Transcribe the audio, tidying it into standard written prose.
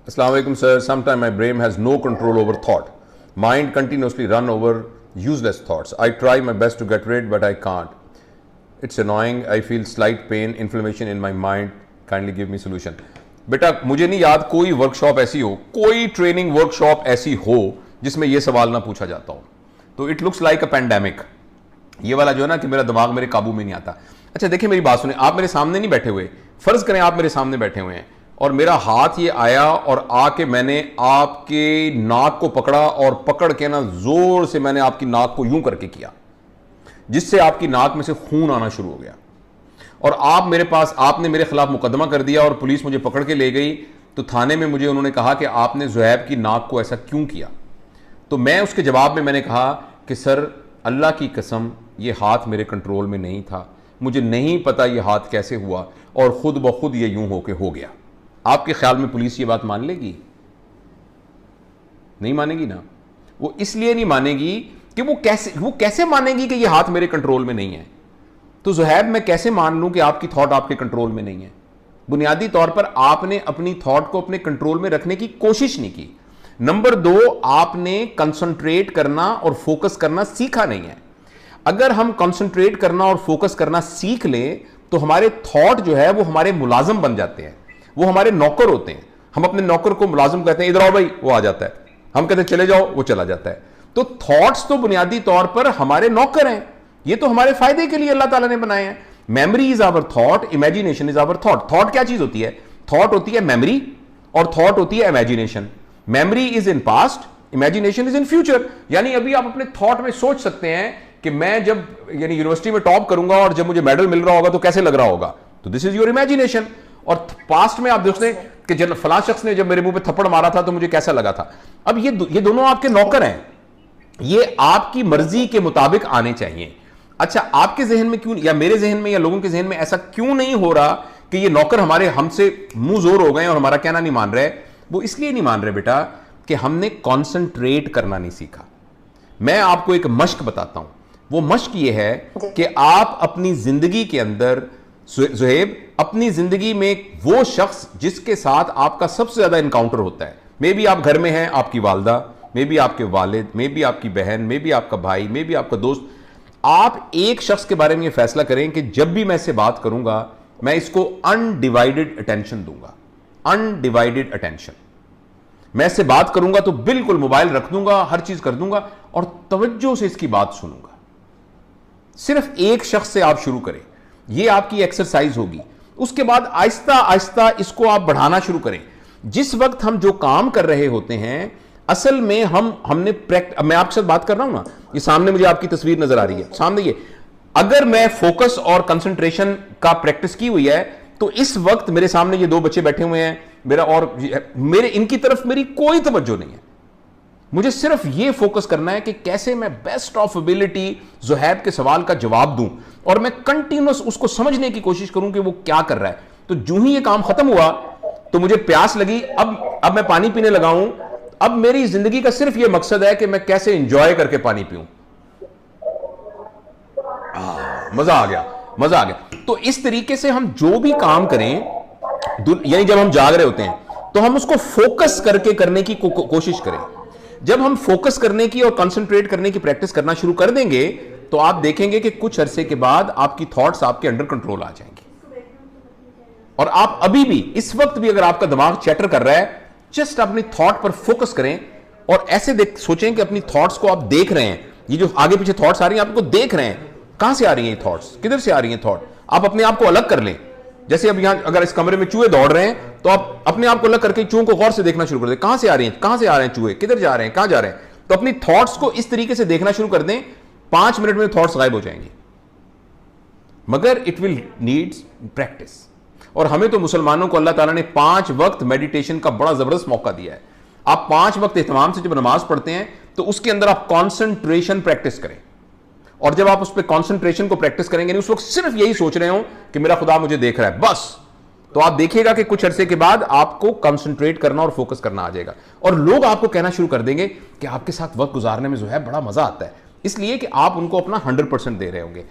Assalamu alaikum, sir. Sometimes my brain has no control over thought. Mind continuously run over useless thoughts. I try my best to get rid, but I can't. It's annoying. I feel slight pain, inflammation in my mind. Kindly give me solution. बेटा मुझे नहीं याद कोई workshop ऐसी हो, कोई training workshop ऐसी हो जिसमें ये सवाल ना पूछा जाता हो. तो it looks like a pandemic. ये वाला जो है ना कि मेरा दिमाग मेरे काबू में नहीं आता. अच्छा देखिए मेरी बात सुने, आप मेरे सामने नहीं बैठे हुए, फर्ज करें आप मेरे सामने बैठे हुए हैं और मेरा हाथ ये आया और आके मैंने आपके नाक को पकड़ा और पकड़ के ना जोर से मैंने आपकी नाक को यूं करके किया जिससे आपकी नाक में से खून आना शुरू हो गया और आप मेरे पास, आपने मेरे खिलाफ मुकदमा कर दिया और पुलिस मुझे पकड़ के ले गई. तो थाने में मुझे उन्होंने कहा कि आपने ज़ुहैब की नाक को ऐसा क्यों किया. तो मैं उसके जवाब में मैंने कहा कि सर अल्लाह की कसम ये हाथ मेरे कंट्रोल में नहीं था, मुझे नहीं पता ये हाथ कैसे हुआ और खुद ब खुद ये यूं होके हो गया. आपके ख्याल में पुलिस ये बात मान लेगी? नहीं मानेगी ना. वो इसलिए नहीं मानेगी कि वो कैसे मानेगी कि ये हाथ मेरे कंट्रोल में नहीं है. तो ज़ुहैब मैं कैसे मान लूं कि आपकी थॉट आपके कंट्रोल में नहीं है? बुनियादी तौर पर आपने अपनी थॉट को अपने कंट्रोल में रखने की कोशिश नहीं की. नंबर 2, आपने कंसंट्रेट करना और फोकस करना सीखा नहीं है. अगर हम कंसंट्रेट करना और फोकस करना सीख लें तो हमारे थॉट जो है वो हमारे मुलाजिम बन जाते हैं, वो हमारे नौकर होते हैं. हम अपने नौकर को मुलाजिम कहते हैं, इधर आओ भाई, वो आ जाता है. हम कहते हैं चले जाओ, वो चला जाता है. तो थॉट्स तो बुनियादी तौर पर हमारे नौकर हैं. ये तो हमारे फायदे के लिए अल्लाह ताला ने बनाए हैं. Memory is our thought, imagination is our thought. Thought क्या चीज होती है? थॉट होती है मेमोरी और थॉट होती है imagination. Memory is in past, imagination is in future. यानी अभी आप अपने थॉट में सोच सकते हैं कि मैं जब यानी यूनिवर्सिटी में टॉप करूंगा और जब मुझे मेडल मिल रहा होगा तो कैसे लग रहा होगा. तो दिस इज योर इमेजिनेशन. और पास्ट में आप देखते हैं कि जब फलां शख्स ने जब मेरे मुंह पे थप्पड़ मारा था तो मुझे कैसा लगा था. अब ये दोनों आपके नौकर हैं, ये आपकी मर्जी के मुताबिक आने चाहिए. अच्छा आपके जहन में क्यों, या मेरे जहन में या लोगों के जहन में ऐसा क्यों नहीं हो रहा कि ये नौकर हमारे हमसे मुंह जोर हो गए और हमारा कहना नहीं मान रहे? वो इसलिए नहीं मान रहे बेटा कि हमने कॉन्सेंट्रेट करना नहीं सीखा. मैं आपको एक मश्क बताता हूं. वो मश्क ये है कि आप अपनी जिंदगी के अंदर, ज़ुहैब अपनी जिंदगी में वो शख्स जिसके साथ आपका सबसे ज्यादा इनकाउंटर होता है, मे बी आप घर में हैं, आपकी वालदा, मे बी आपके वालिद, मे बी आपकी बहन, मे बी आपका भाई, मे बी आपका दोस्त. आप एक शख्स के बारे में ये फैसला करें कि जब भी मैं इससे बात करूंगा मैं इसको अनडिवाइडेड अटेंशन दूंगा. Undivided attention. मैं इससे बात करूंगा तो बिल्कुल मोबाइल रख दूंगा, हर चीज कर दूंगा और तवज्जो से इसकी बात सुनूंगा. सिर्फ एक शख्स से आप शुरू करें, यह आपकी एक्सरसाइज होगी. उसके बाद आहिस्ता आहिस्ता इसको आप बढ़ाना शुरू करें. जिस वक्त हम जो काम कर रहे होते हैं असल में हमने मैं आपके साथ बात कर रहा हूं ना, ये सामने मुझे आपकी तस्वीर नजर आ रही है सामने. ये अगर मैं फोकस और कंसंट्रेशन का प्रैक्टिस की हुई है तो इस वक्त मेरे सामने ये 2 बच्चे बैठे हुए हैं, मेरे इनकी तरफ मेरी कोई तवज्जो नहीं है. मुझे सिर्फ ये फोकस करना है कि कैसे मैं बेस्ट ऑफ एबिलिटी ज़ुहैब के सवाल का जवाब दूं और मैं कंटिन्यूस उसको समझने की कोशिश करूं कि वो क्या कर रहा है. तो जो ही ये काम खत्म हुआ तो मुझे प्यास लगी, अब मैं पानी पीने लगा हूं. अब मेरी जिंदगी का सिर्फ ये मकसद है कि मैं कैसे एंजॉय करके पानी पीऊं. मजा आ गया, मजा आ गया. तो इस तरीके से हम जो भी काम करें, यानी जब हम जाग रहे होते हैं तो हम उसको फोकस करके करने की कोशिश करें. जब हम फोकस करने की और कंसंट्रेट करने की प्रैक्टिस करना शुरू कर देंगे तो आप देखेंगे कि कुछ अरसे के बाद आपकी थॉट्स आपके अंडर कंट्रोल आ जाएंगे. और आप अभी भी इस वक्त भी अगर आपका दिमाग चैटर कर रहा है, जस्ट अपनी थॉट पर फोकस करें और ऐसे सोचें कि अपनी थॉट्स को आप देख रहे हैं. ये जो आगे पीछे थॉट्स आ रही हैं आपको देख रहे हैं, कहां से आ रही हैं ये थॉट्स, किधर से आ रही हैं थॉट. आप अपने आप को अलग कर लें. जैसे अब यहां अगर इस कमरे में चूहे दौड़ रहे हैं तो आप अपने आप को अलग करके चूहों को गौर से देखना शुरू कर दें. कहां से आ रही हैं, कहां से आ रहे हैं चूहे, किधर जा रहे हैं, कहां जा रहे हैं. तो अपनी थॉट्स को इस तरीके से देखना शुरू कर दें, 5 मिनट में थॉट्स गायब हो जाएंगे. मगर इट विल नीड्स प्रैक्टिस. और हमें तो मुसलमानों को अल्लाह ताला ने 5 वक्त मेडिटेशन का बड़ा जबरदस्त मौका दिया है. आप 5 वक्त एहतमाम से जब नमाज पढ़ते हैं तो उसके अंदर आप कॉन्सेंट्रेशन प्रैक्टिस करें. और जब आप उस पर कॉन्सेंट्रेशन को प्रैक्टिस करेंगे, उस वक्त सिर्फ यही सोच रहे हो कि मेरा खुदा मुझे देख रहा है बस, तो आप देखिएगा कि कुछ अरसे के बाद आपको कंसंट्रेट करना और फोकस करना आ जाएगा. और लोग आपको कहना शुरू कर देंगे कि आपके साथ वक्त गुजारने में जो है बड़ा मजा आता है, इसलिए कि आप उनको अपना 100% दे रहे होंगे.